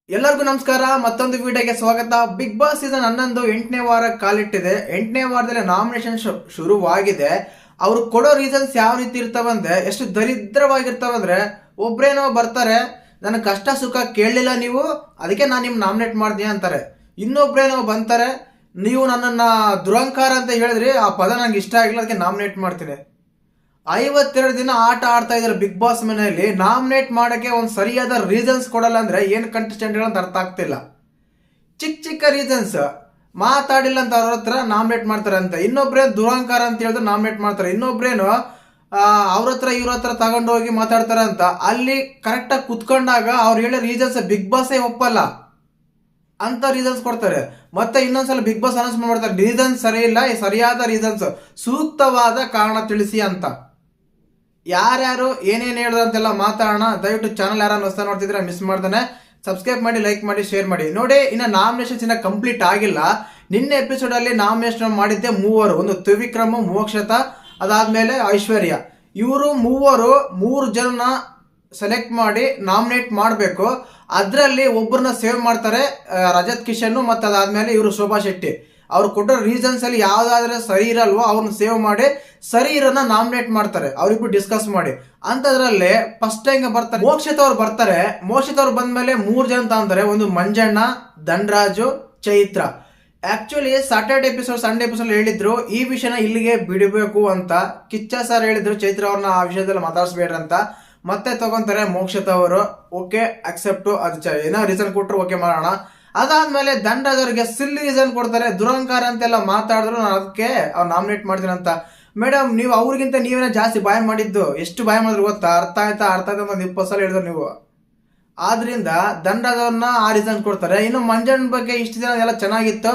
ಎಲ್ಲರಿಗೂ ನಮಸ್ಕಾರ. ಮತ್ತೊಂದು ವಿಡಿಯೋಗೆ ಸ್ವಾಗತ. ಬಿಗ್ ಬಾಸ್ ಸೀಸನ್ 11 8ನೇ ವಾರ ಕಾಲಿಟ್ಟಿದೆ. 8ನೇ ವಾರದಲ್ಲಿ ನಾಮಿನೇಷನ್ ಶುರುವಾಗಿದೆ. ಅವ್ರು ಕೊಡೋ ರೀಸನ್ಸ್ ಯಾವ ರೀತಿ ಇರ್ತಾವಂದ್ರೆ ಎಷ್ಟು ದರಿದ್ರವಾಗಿರ್ತಾವಂದ್ರೆ, ಒಬ್ರೇನೋ ಬರ್ತಾರೆ, ನನ್ನ ಕಷ್ಟ ಸುಖ ಕೇಳಲಿಲ್ಲ ನೀವು, ಅದಕ್ಕೆ ನಾನು ನಿಮ್ ನಾಮಿನೇಟ್ ಮಾಡ್ತೀನಿ ಅಂತಾರೆ. ಇನ್ನೊಬ್ರೇನೋ ಬಂತಾರೆ, ನೀವು ನನ್ನನ್ನ ದುರಂಕಾರ ಅಂತ ಹೇಳಿದ್ರಿ, ಆ ಪದ ನಂಗೆ ಇಷ್ಟ ಆಗಿಲ್ಲ, ಅದಕ್ಕೆ ನಾಮಿನೇಟ್ ಮಾಡ್ತೀನಿ. 52 ದಿನ ಆಟ ಆಡ್ತಾ ಇದ್ದಾರೆ ಬಿಗ್ ಬಾಸ್ ಮನೆಯಲ್ಲಿ. ನಾಮಿನೇಟ್ ಮಾಡಕ್ಕೆ ಒಂದು ಸರಿಯಾದ ರೀಸನ್ಸ್ ಕೊಡಲ್ಲ ಅಂದ್ರೆ ಏನು ಕಂಟೆಸ್ಟೆಂಟ್ಗಳು ಅಂತ ಅರ್ಥ ಆಗ್ತಿಲ್ಲ. ಚಿಕ್ಕ ಚಿಕ್ಕ ರೀಸನ್ಸ್ ಮಾತಾಡಿಲ್ಲ ಅಂತ ಅವ್ರ ಹತ್ರ ನಾಮಿನೇಟ್ ಮಾಡ್ತಾರೆ ಅಂತ. ಇನ್ನೊಬ್ರೇನು ದುರಂಕಾರ ಅಂತ ಹೇಳಿದ್ರೆ ನಾಮಿನೇಟ್ ಮಾಡ್ತಾರೆ. ಇನ್ನೊಬ್ರೇನು ಅವ್ರ ಹತ್ರ ಇವ್ರ ಹತ್ರ ತಗೊಂಡೋಗಿ ಮಾತಾಡ್ತಾರೆ ಅಂತ. ಅಲ್ಲಿ ಕರೆಕ್ಟಾಗಿ ಕುತ್ಕೊಂಡಾಗ ಅವ್ರು ಹೇಳೋ ರೀಸನ್ಸ್ ಬಿಗ್ ಬಾಸೇ ಒಪ್ಪಲ್ಲ ಅಂತ ರೀಸನ್ಸ್ ಕೊಡ್ತಾರೆ. ಮತ್ತೆ ಇನ್ನೊಂದ್ಸಲ ಬಿಗ್ ಬಾಸ್ ಅನೌನ್ಸ್ ಮಾಡ್ತಾರೆ, ರೀಸನ್ಸ್ ಸರಿ ಇಲ್ಲ, ಸರಿಯಾದ ರೀಸನ್ಸ್, ಸೂಕ್ತವಾದ ಕಾರಣ ತಿಳಿಸಿ ಅಂತ. ಯಾರ್ಯಾರು ಏನೇನು ಹೇಳಿದ್ರು ಅಂತೆಲ್ಲ ಮಾತಾಡೋಣ. ದಯವಿಟ್ಟು ಚಾನಲ್ ಯಾರು ಹೊಸ ನೋಡ್ತಿದ್ರೆ ಮಿಸ್ ಮಾಡ್ತಾನೆ, ಸಬ್ಸ್ಕ್ರೈಬ್ ಮಾಡಿ, ಲೈಕ್ ಮಾಡಿ, ಶೇರ್ ಮಾಡಿ. ನೋಡಿ, ಇನ್ನು ನಾಮಿನೇಷನ್ಸ್ ಇನ್ನ ಕಂಪ್ಲೀಟ್ ಆಗಿಲ್ಲ. ನಿನ್ನೆ ಎಪಿಸೋಡ್ ಅಲ್ಲಿ ನಾಮಿನೇಷನ್ ಮಾಡಿದ್ದೆ ಮೂವರು, ಒಂದು ತ್ರಿವಿಕ್ರಮ, ಮೋಕ್ಷತಾ, ಅದಾದ್ಮೇಲೆ ಐಶ್ವರ್ಯ. ಇವರು ಮೂರು ಜನ ಸೆಲೆಕ್ಟ್ ಮಾಡಿ ನಾಮಿನೇಟ್ ಮಾಡಬೇಕು. ಅದರಲ್ಲಿ ಒಬ್ಬರನ್ನ ಸೇವ್ ಮಾಡ್ತಾರೆ, ರಜತ್ ಕಿಶನ್, ಮತ್ತು ಅದಾದ್ಮೇಲೆ ಇವರು ಶೋಭಾ ಶೆಟ್ಟಿ. ಅವ್ರು ಕೊಟ್ಟೋ ರೀಸನ್ಸ್ ಅಲ್ಲಿ ಯಾವ್ದಾದ್ರೆ ಸರಿ ಇರಲ್ವೋ ಅವ್ರನ್ನ ಸೇವ್ ಮಾಡಿ ಸರಿ ಇರೋನ ನಾಮಿನೇಟ್ ಮಾಡ್ತಾರೆ, ಅವ್ರಿಬ್ರು ಡಿಸ್ಕಸ್ ಮಾಡಿ. ಅಂತದ್ರಲ್ಲಿ ಫಸ್ಟ್ ಟೈಮ್ ಬರ್ತಾರೆ ಮೋಕ್ಷಿತ್ ಅವ್ರು ಬರ್ತಾರೆ. ಮೋಕ್ಷಿತ್ ಅವ್ರು ಬಂದ್ಮೇಲೆ 3 ಜನ ಅಂತಾರೆ, ಒಂದು Manjanna, Dhanraj, Chaitra. Actually Saturday episode, Sunday episode ಹೇಳಿದ್ರು ಈ ವಿಷಯನ ಇಲ್ಲಿಗೆ ಬಿಡಬೇಕು ಅಂತ. ಕಿಚ್ಚ ಸರ್ ಹೇಳಿದ್ರು ಚೈತ್ರ ಅವ್ರನ್ನ ಆ ವಿಷಯದಲ್ಲಿ ಮಾತಾಡಿಸ್ಬೇಡ್ರಿ ಅಂತ. ಮತ್ತೆ ತಗೊಂತಾರೆ ಮೋಕ್ಷಿತ್ ಅವರು, ಓಕೆ ಅಕ್ಸೆಪ್ಟ್, ಅದು ಏನೋ ರೀಸನ್ ಕೊಟ್ಟರು, ಓಕೆ ಮಾಡೋಣ. ಅದಾದ್ಮೇಲೆ ದಂಡದವ್ರಿಗೆ ಸಿಲ್ಲಿ ರೀಸನ್ ಕೊಡ್ತಾರೆ, ದುರಂಕಾರ ಅಂತೆಲ್ಲ ಮಾತಾಡಿದ್ರು, ನಾನು ಅದಕ್ಕೆ ಅವ್ರು ನಾಮಿನೇಟ್ ಮಾಡ್ತೀನಿ ಅಂತ. ಮೇಡಮ್, ನೀವು ಅವ್ರಿಗಿಂತ ನೀವೇನ ಜಾಸ್ತಿ ಬಾಯ್ ಮಾಡಿದ್ದು, ಎಷ್ಟು ಬಾಯ್ ಮಾಡಿದ್ರು ಗೊತ್ತಾ? ಅರ್ಥ ಆಯ್ತಾ ಒಂದು 20 ಸಲ ಹೇಳಿದ್ರು ನೀವು. ಆದ್ರಿಂದ ದಂಡದವ್ರನ್ನ ಆ ರೀಸನ್ ಕೊಡ್ತಾರೆ. ಇನ್ನು ಮಂಜಣ್ಣ ಬಗ್ಗೆ ಇಷ್ಟು ದಿನ ಎಲ್ಲ ಚೆನ್ನಾಗಿತ್ತು,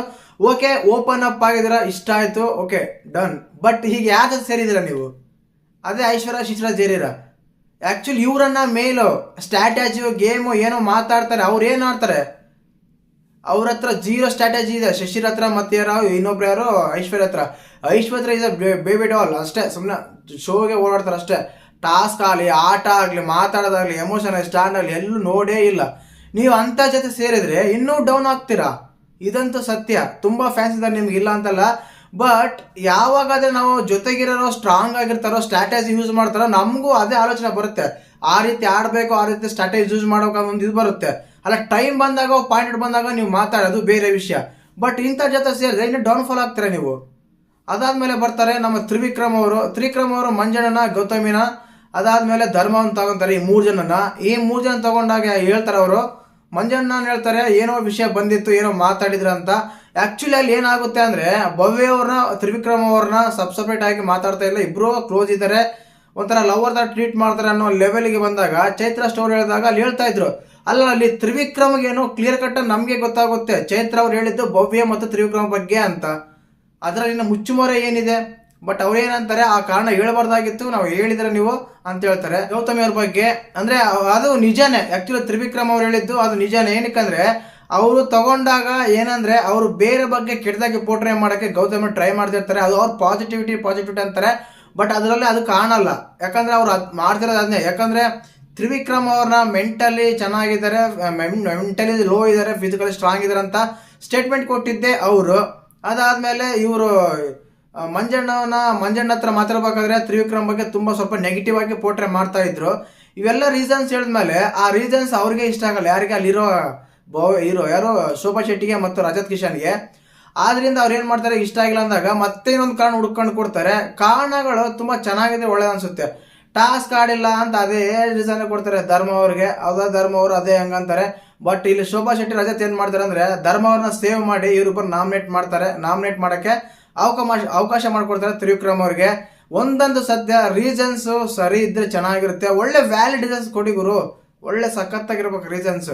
ಓಕೆ ಓಪನ್ ಅಪ್ ಆಗಿದ್ದೀರ, ಇಷ್ಟ ಆಯ್ತು, ಓಕೆ ಡನ್. ಬಟ್ ಹೀಗೆ ಯಾಕೆ ಸೇರಿದಿರ ನೀವು? ಅದೇ ಐಶ್ವರ್ಯ ಶಿಶ್ರ ಸೇರಿರ. ಆಕ್ಚುಲಿ ಇವರನ್ನ ಮೇಲು ಸ್ಟ್ರಾಟಜಿ ಗೇಮು ಏನೋ ಮಾತಾಡ್ತಾರೆ, ಅವ್ರು ಏನ್ ಆಡ್ತಾರೆ, ಅವ್ರ ಹತ್ರ ಜೀರೋ ಸ್ಟ್ರಾಟಜಿ ಇದೆ. ಶಶಿರ್ ಹತ್ರ ಮತ್ತೆ ಇನ್ನೊಬ್ರು ಯಾರು ಐಶ್ವರ್ಯ ಇಸ್ ಬೇಬಿ ಡಾಲ್ ಅಷ್ಟೇ, ಸುಮ್ಮನೆ ಶೋಗೆ ಓಡಾಡ್ತಾರೆ ಅಷ್ಟೇ. ಟಾಸ್ಕ್ ಆಗಲಿ, ಆಟ ಆಗಲಿ, ಮಾತಾಡೋದಾಗ್ಲಿ, ಎಮೋಷನ್ ಸ್ಟ್ಯಾಂಡ್ ಆಗಲಿ ಎಲ್ಲೂ ನೋಡೇ ಇಲ್ಲ. ನೀವು ಅಂತ ಜೊತೆ ಸೇರಿದ್ರೆ ಇನ್ನೂ ಡೌನ್ ಆಗ್ತೀರಾ, ಇದಂತೂ ಸತ್ಯ. ತುಂಬಾ ಫ್ಯಾನ್ಸ್ ಇದ್ದಾರೆ ನಿಮ್ಗೆ, ಇಲ್ಲ ಅಂತಲ್ಲ. ಬಟ್ ಯಾವಾಗಾದ್ರೆ ನಾವು ಜೊತೆಗಿರೋ ಸ್ಟ್ರಾಂಗ್ ಆಗಿರ್ತಾರೋ, ಸ್ಟ್ರಾಟಜಿ ಯೂಸ್ ಮಾಡ್ತಾರೋ, ನಮಗೂ ಅದೇ ಆಲೋಚನೆ ಬರುತ್ತೆ, ಆ ರೀತಿ ಆಡಬೇಕು, ಆ ರೀತಿ ಸ್ಟ್ರಾಟಜಿ ಯೂಸ್ ಮಾಡೋಕೆ ಒಂದು ಇದು ಬರುತ್ತೆ. ಅಲ್ಲ, ಟೈಮ್ ಬಂದಾಗ, ಪಾಯಿಂಟ್ ಬಂದಾಗ ನೀವು ಮಾತಾಡೋದು ಬೇರೆ ವಿಷಯ. ಬಟ್ ಇಂಥ ಜೊತೆ ಸೇರಿದ್ರೆ ಇನ್ನು ಡೌನ್ಫಾಲ್ ಆಗ್ತಾರೆ ನೀವು. ಅದಾದ್ಮೇಲೆ ಬರ್ತಾರೆ ನಮ್ಮ ತ್ರಿವಿಕ್ರಮ್ ಅವರು ಮಂಜಣ್ಣನ, ಗೌತಮಿನ, ಅದಾದ್ಮೇಲೆ ಧರ್ಮವನ್ನು ತಗೊಂತಾರೆ. ಈ 3 ಜನನ ತಗೊಂಡಾಗ ಹೇಳ್ತಾರೆ ಅವರು. ಮಂಜಣ್ಣ ಹೇಳ್ತಾರೆ ಏನೋ ವಿಷಯ ಬಂದಿತ್ತು, ಏನೋ ಮಾತಾಡಿದ್ರ ಅಂತ. ಆಕ್ಚುಲಿ ಅಲ್ಲಿ ಏನಾಗುತ್ತೆ ಅಂದ್ರೆ, ಭವ್ಯ ಅವ್ರನ್ನ, ತ್ರಿವಿಕ್ರಮ್ ಅವ್ರನ್ನ ಸಪ್ರೇಟ್ ಆಗಿ ಮಾತಾಡ್ತಾ ಇಲ್ಲ, ಇಬ್ರು ಕ್ಲೋಸ್ ಇದ್ದಾರೆ, ಒಂಥರ ಲವರ್ ತರ ಟ್ರೀಟ್ ಮಾಡ್ತಾರೆ ಅನ್ನೋ ಲೆವೆಲ್ಗೆ ಬಂದಾಗ ಚೈತ್ರ ಸ್ಟೋರಿ ಹೇಳಿದಾಗ ಅಲ್ಲಿ ಹೇಳ್ತಾ ಇದ್ರು, ಅಲ್ಲ ಅಲ್ಲಿ ತ್ರಿವಿಕ್ರಮ್ಗೆ ಏನೋ ಕ್ಲಿಯರ್ ಕಟ್ ನಮ್ಗೆ ಗೊತ್ತಾಗುತ್ತೆ, ಚೈತ್ರ ಅವ್ರು ಹೇಳಿದ್ದು ಭವ್ಯ ಮತ್ತು ತ್ರಿವಿಕ್ರಮ್ ಬಗ್ಗೆ ಅಂತ. ಅದರಲ್ಲಿ ಮುಚ್ಚುಮರೆ ಏನಿದೆ? ಬಟ್ ಅವ್ರೇನಂತಾರೆ, ಆ ಕಾರಣ ಹೇಳ್ಬಾರ್ದಾಗಿತ್ತು, ನಾವು ಹೇಳಿದ್ರೆ ನೀವು ಅಂತ ಹೇಳ್ತಾರೆ. ಗೌತಮಿ ಅವ್ರ ಬಗ್ಗೆ ಅಂದ್ರೆ ಅದು ನಿಜಾನೇ. ಆಕ್ಚುಲಿ ತ್ರಿವಿಕ್ರಮ್ ಅವ್ರು ಹೇಳಿದ್ದು ಅದು ನಿಜಾನೇ. ಏನಕ್ಕಂದ್ರೆ ಅವರು ತಗೊಂಡಾಗ ಏನಂದ್ರೆ, ಅವರು ಬೇರೆ ಬಗ್ಗೆ ಕೆಟ್ಟದಾಗಿ ಪೋರ್ಟ್ರೇ ಮಾಡಕ್ಕೆ ಗೌತಮಿ ಟ್ರೈ ಮಾಡ್ತಿರ್ತಾರೆ. ಅದು ಅವ್ರ ಪಾಸಿಟಿವಿಟಿ ಅಂತಾರೆ. ಬಟ್ ಅದರಲ್ಲಿ ಅದು ಕಾಣಲ್ಲ, ಯಾಕಂದ್ರೆ ಅವ್ರು ಮಾಡ್ತಿರೋದು ಅದನ್ನೇ. ಯಾಕಂದ್ರೆ ತ್ರಿವಿಕ್ರಮ್ ಅವ್ರನ್ನ ಮೆಂಟಲಿ ಚೆನ್ನಾಗಿದ್ದಾರೆ, ಮೆಂಟಲಿ ಲೋ ಇದ್ದಾರೆ, ಫಿಸಿಕಲಿ ಸ್ಟ್ರಾಂಗ್ ಇದ್ದಾರೆ ಅಂತ ಸ್ಟೇಟ್ಮೆಂಟ್ ಕೊಟ್ಟಿದ್ದೆ ಅವರು. ಅದಾದ್ಮೇಲೆ ಇವರು ಮಂಜಣ್ಣ ಹತ್ರ ಮಾತಾಡ್ಬೇಕಾದ್ರೆ ತ್ರಿವಿಕ್ರಮ್ ಬಗ್ಗೆ ತುಂಬಾ ಸ್ವಲ್ಪ ನೆಗೆಟಿವ್ ಆಗಿ ಪೋರ್ಟ್ರೇ ಮಾಡ್ತಾ ಇದ್ರು. ಇವೆಲ್ಲ ರೀಸನ್ಸ್ ಹೇಳಿದ್ಮೇಲೆ ಆ ರೀಸನ್ಸ್ ಅವ್ರಿಗೆ ಇಷ್ಟ ಆಗಲ್ಲ, ಯಾರಿಗೆ ಅಲ್ಲಿರೋ ಯಾರೋ ಶೋಭಾ ಶೆಟ್ಟಿಗೆ ಮತ್ತು ರಜತ್ ಕಿಶನ್ಗೆ. ಆದ್ರಿಂದ ಅವ್ರು ಏನ್ ಮಾಡ್ತಾರೆ, ಇಷ್ಟ ಆಗಿಲ್ಲ ಅಂದಾಗ ಮತ್ತೆ ಇನ್ನೊಂದು ಕಾರಣ ಹುಡ್ಕೊಂಡು ಕೊಡ್ತಾರೆ. ಕಾರಣಗಳು ತುಂಬಾ ಚೆನ್ನಾಗಿದೆ, ಒಳ್ಳೇದು ಅನ್ಸುತ್ತೆ. ಟಾಸ್ಕ್ ಆಡಿಲ್ಲ ಅಂತ ಅದೇ ರೀಸನ್ ಕೊಡ್ತಾರೆ ಧರ್ಮ ಅವ್ರಿಗೆ. ಧರ್ಮ ಅವರು ಅದೇ ಹಂಗಂತಾರೆ. ಬಟ್ ಇಲ್ಲಿ ಶೋಭಾ ಶೆಟ್ಟಿ, ರಜತ್ ಏನ್ ಮಾಡ್ತಾರೆ ಅಂದ್ರೆ, ಧರ್ಮ ಅವ್ರನ್ನ ಸೇವ್ ಮಾಡಿ ಇವ್ರಿಬ್ಬರು ನಾಮಿನೇಟ್ ಮಾಡ್ತಾರೆ. ನಾಮಿನೇಟ್ ಮಾಡಕ್ಕೆ ಅವಕಾಶ ಮಾಡ್ಕೊಡ್ತಾರೆ ತ್ರಿವಿಕ್ರಮ್ ಅವ್ರಿಗೆ. ಒಂದೊಂದು ಸದ್ಯ ರೀಸನ್ಸ್ ಸರಿ ಇದ್ರೆ ಚೆನ್ನಾಗಿರುತ್ತೆ. ಒಳ್ಳೆ ವ್ಯಾಲಿಡ್ ರೀಸನ್ಸ್ ಕೊಡಿ ಗುರು, ಒಳ್ಳೆ ಸಖತ್ತಾಗಿರ್ಬೇಕು ರೀಸನ್ಸ್.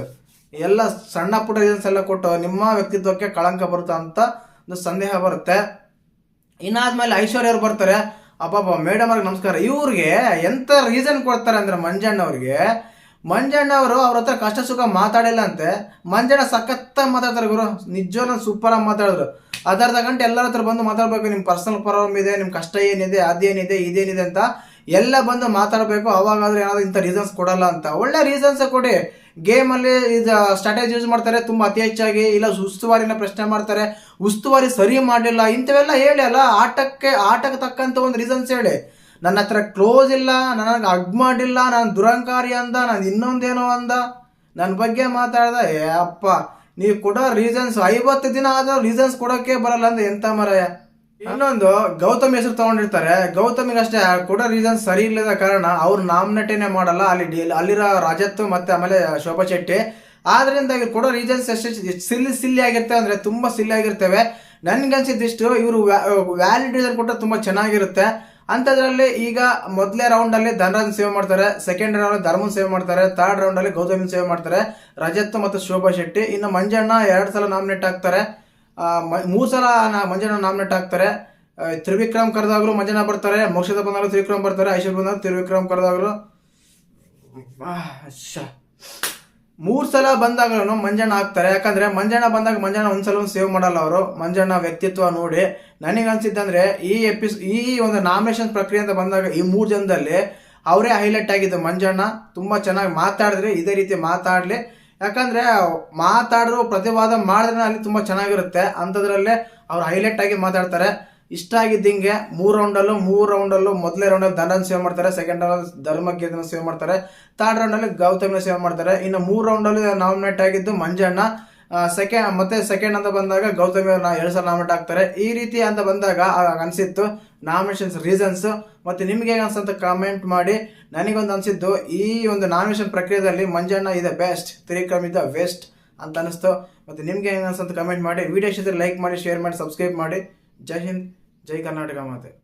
ಎಲ್ಲ ಸಣ್ಣ ಪುಟ್ಟ ರೀಸನ್ಸ್ ಎಲ್ಲ ಕೊಟ್ಟು ನಿಮ್ಮ ವ್ಯಕ್ತಿತ್ವಕ್ಕೆ ಕಳಂಕ ಬರುತ್ತೆ ಅಂತ ಒಂದು ಸಂದೇಹ ಬರುತ್ತೆ. ಇನ್ನಾದ್ಮೇಲೆ ಐಶ್ವರ್ಯ ಅವ್ರು ಬರ್ತಾರೆ. ಅಬ್ಬಬ್ಬ, ಮೇಡಮ್ ಅವ್ರಿಗೆ ನಮಸ್ಕಾರ. ಇವ್ರಿಗೆ ಎಂತ ರೀಸನ್ ಕೊಡ್ತಾರೆ ಅಂದ್ರೆ, ಮಂಜಣ್ಣ ಅವರು ಅವ್ರ ಹತ್ರ ಕಷ್ಟ ಸುಖ ಮಾತಾಡಿಲ್ಲ ಅಂತೆ. ಮಂಜಣ್ಣ ಸಖತ್ತ ಮಾತಾಡ್ತಾರೆ ಗುರು, ನಿಜವಾಗ್ಲೂ ಸೂಪರ್ ಆಗಿ ಮಾತಾಡಿದ್ರು. ಅರ್ಧ ಗಂಟೆ ಎಲ್ಲರ ಹತ್ರ ಬಂದು ಮಾತಾಡ್ಬೇಕು, ನಿಮ್ ಪರ್ಸನಲ್ ಪ್ರಾಬ್ಲಮ್ ಇದೆ, ನಿಮ್ ಕಷ್ಟ ಏನಿದೆ, ಅದೇನಿದೆ, ಇದೇನಿದೆ ಅಂತ ಎಲ್ಲ ಬಂದು ಮಾತಾಡಬೇಕು. ಅವಾಗಾದ್ರೂ ಏನಾದ್ರು ಇಂಥ ರೀಸನ್ಸ್ ಕೊಡಲ್ಲ ಅಂತ. ಒಳ್ಳೆ ರೀಸನ್ಸ್ ಕೊಡಿ. ಗೇಮಲ್ಲಿ ಇದು ಸ್ಟ್ರಾಟಜಿ ಯೂಸ್ ಮಾಡ್ತಾರೆ ತುಂಬ ಅತಿ ಹೆಚ್ಚಾಗಿ, ಇಲ್ಲ ಉಸ್ತುವಾರಿನ ಪ್ರಶ್ನೆ ಮಾಡ್ತಾರೆ, ಉಸ್ತುವಾರಿ ಸರಿ ಮಾಡಲಿಲ್ಲ, ಇಂಥವೆಲ್ಲ ಹೇಳಿ ಅಲ್ಲ, ಆಟಕ್ಕೆ ತಕ್ಕಂಥ ಒಂದು ರೀಸನ್ಸ್ ಹೇಳಿ. ನನ್ನ ಹತ್ರ ಕ್ಲೋಸ್ ಇಲ್ಲ, ನನಗೆ ಅಗ್ ಮಾಡಿಲ್ಲ, ನಾನು ದುರಂಕಾರಿ ಅಂದ, ನಾನು ಇನ್ನೊಂದೇನೋ ಅಂದ, ನನ್ನ ಬಗ್ಗೆ ಮಾತಾಡ್ದ. ಅಪ್ಪ ನೀವು ಕೊಡೋ ರೀಸನ್ಸ್ 50 ದಿನ ಆದರೂ ರೀಸನ್ಸ್ ಕೊಡೋಕ್ಕೆ ಬರಲ್ಲ ಅಂದ್ರೆ ಎಂತ ಮರಯ. ಇನ್ನೊಂದು, ಗೌತಮ್ ಹೆಸರು ತಗೊಂಡಿರ್ತಾರೆ, ಗೌತಮಿಗೆ ಅಷ್ಟೇ ಕೊಡೋ ರೀಸನ್ಸ್ ಸರಿ ಇಲ್ಲದ ಕಾರಣ ಅವ್ರು ನಾಮಿನೇಟೇನೆ ಮಾಡಲ್ಲ ಅಲ್ಲಿರೋ ರಜತ್ ಮತ್ತೆ ಆಮೇಲೆ ಶೋಭಾ ಶೆಟ್ಟಿ. ಆದ್ರಿಂದ ಇವ್ರು ಕೊಡೋ ರೀಸನ್ಸ್ ಎಷ್ಟು ಸಿಲ್ಲಿ ಆಗಿರ್ತವೆ ಅಂದ್ರೆ ತುಂಬಾ ಸಿಲ್ಲಿ ಆಗಿರ್ತವೆ. ನನ್ಗನ್ಸಿದ್ದಿಷ್ಟು ಇವರು ವ್ಯಾಲಿಡ್ ರೀಸನ್ ಕೊಟ್ಟರೆ ತುಂಬಾ ಚೆನ್ನಾಗಿರುತ್ತೆ. ಅಂಥದ್ರಲ್ಲಿ ಈಗ ಮೊದಲೇ ರೌಂಡಲ್ಲಿ ಧನರಾಜ್ ಸೇವ್ ಮಾಡ್ತಾರೆ, ಸೆಕೆಂಡ್ ರೌಂಡ್ ಧರ್ಮನ್ ಸೇವ್ ಮಾಡ್ತಾರೆ, ಥರ್ಡ್ ರೌಂಡಲ್ಲಿ ಗೌತಮಿನ್ ಸೇವ್ ಮಾಡ್ತಾರೆ, ರಜತ್ ಮತ್ತು ಶೋಭಾ ಶೆಟ್ಟಿ. ಇನ್ನು ಮಂಜಣ್ಣ 2 ಸಲ ನಾಮಿನೇಟ್ ಆಗ್ತಾರೆ, 3 ಸಲ ಮಂಜಣ್ಣ ನಾಮಿನೇಟ್ ಆಗ್ತಾರೆ. ತ್ರಿವಿಕ್ರಮ್ ಕರೆದಾಗಲು ಮಂಜಣ್ಣ ಬರ್ತಾರೆ, ಮೋಕ್ಷದ ಬಂದಾಗಲೂ ತ್ರಿವಿಕ್ರಮ್ ಬರ್ತಾರೆ, ಐಶ್ವರ್ಯ ಬಂದಾಗ ತ್ರಿವಿಕ್ರಮ್ ಕರೆದಾಗಲು 3 ಸಲ ಬಂದಾಗಲೂ ಮಂಜಣ್ಣ ಆಗ್ತಾರೆ. ಯಾಕಂದ್ರೆ ಮಂಜಣ್ಣ ಬಂದಾಗ ಮಂಜಣ್ಣ ಒಂದ್ಸಲ ಸೇವ್ ಮಾಡಲ್ಲ ಅವರು. ಮಂಜಣ್ಣ ವ್ಯಕ್ತಿತ್ವ ನೋಡಿ ನನಗೆ ಅನ್ಸಿದ್ದಂದ್ರೆ ಈ ಒಂದು ನಾಮಿನೇಷನ್ ಪ್ರಕ್ರಿಯೆ ಅಂತ ಬಂದಾಗ ಈ 3 ಜನದಲ್ಲಿ ಅವರೇ ಹೈಲೈಟ್ ಆಗಿದ್ದು. ಮಂಜಣ್ಣ ತುಂಬಾ ಚೆನ್ನಾಗಿ ಮಾತಾಡಿದ್ರೆ, ಇದೇ ರೀತಿ ಮಾತಾಡ್ಲಿ, ಯಾಕಂದ್ರೆ ಮಾತಾಡಿದ್ರು ಪ್ರತಿವಾದ ಮಾಡಿದ್ರೆ ಅಲ್ಲಿ ತುಂಬಾ ಚೆನ್ನಾಗಿರುತ್ತೆ. ಅಂಥದ್ರಲ್ಲೇ ಅವ್ರು ಹೈಲೈಟ್ ಆಗಿ ಮಾತಾಡ್ತಾರೆ. ಇಷ್ಟ ಆಗಿದ್ದು ಹಿಂಗೆ 3 ರೌಂಡಲ್ಲೂ ಮೊದಲೇ ರೌಂಡಲ್ಲಿ ಧನರಾಜ್ ಸೇವ್ ಮಾಡ್ತಾರೆ, ಸೆಕೆಂಡ್ ರೌಂಡಲ್ಲಿ ಧರ್ಮಕೀರ್ತಿನ ಸೇವ್ ಮಾಡ್ತಾರೆ, ಥರ್ಡ್ ರೌಂಡಲ್ಲಿ ಗೌತಮಿನ ಸೇವ್ ಮಾಡ್ತಾರೆ. ಇನ್ನು 3 ರೌಂಡಲ್ಲಿ ನಾಮಿನೇಟ್ ಆಗಿದ್ದು ಮಂಜಣ್ಣ, ಸೆಕೆಂಡ್ ಅಂತ ಬಂದಾಗ ಗೌತಮಿ ಅವ್ರನ್ನ 2 ಸಲ ನಾಮಿನೇಟ್ ಆಗ್ತಾರೆ. ಈ ರೀತಿ ಅಂತ ಬಂದಾಗ ಅನ್ಸಿತ್ತು ನಾಮಿನೇಷನ್ಸ್ ರೀಸನ್ಸ್. ಮತ್ತೆ ನಿಮ್ಗೆ ಹೇಗೆ ಅನ್ಸಂತ ಕಾಮೆಂಟ್ ಮಾಡಿ. ನನಗೊಂದು ಅನ್ಸಿದ್ದು ಈ ಒಂದು ನಾಮಿನೇಷನ್ ಪ್ರಕ್ರಿಯೆಯಲ್ಲಿ ಮಂಜಣ್ಣ ಇದೆ ಬೆಸ್ಟ್, ತ್ರಿವಿಕ್ರಮ್ ಇದೆ ವೆಸ್ಟ್ ಅಂತ ಅನಿಸ್ತು. ಮತ್ತೆ ನಿಮ್ಗೆ ಹೇಗೆ ಅನ್ಸಂತ ಕಮೆಂಟ್ ಮಾಡಿ. ವಿಡಿಯೋ ಇಷ್ಟ ಲೈಕ್ ಮಾಡಿ, ಶೇರ್ ಮಾಡಿ, ಸಬ್ಸ್ಕ್ರೈಬ್ ಮಾಡಿ. ಜೈ ಹಿಂದ್, ಜೈ ಕರ್ನಾಟಕ ಮಾತೆ.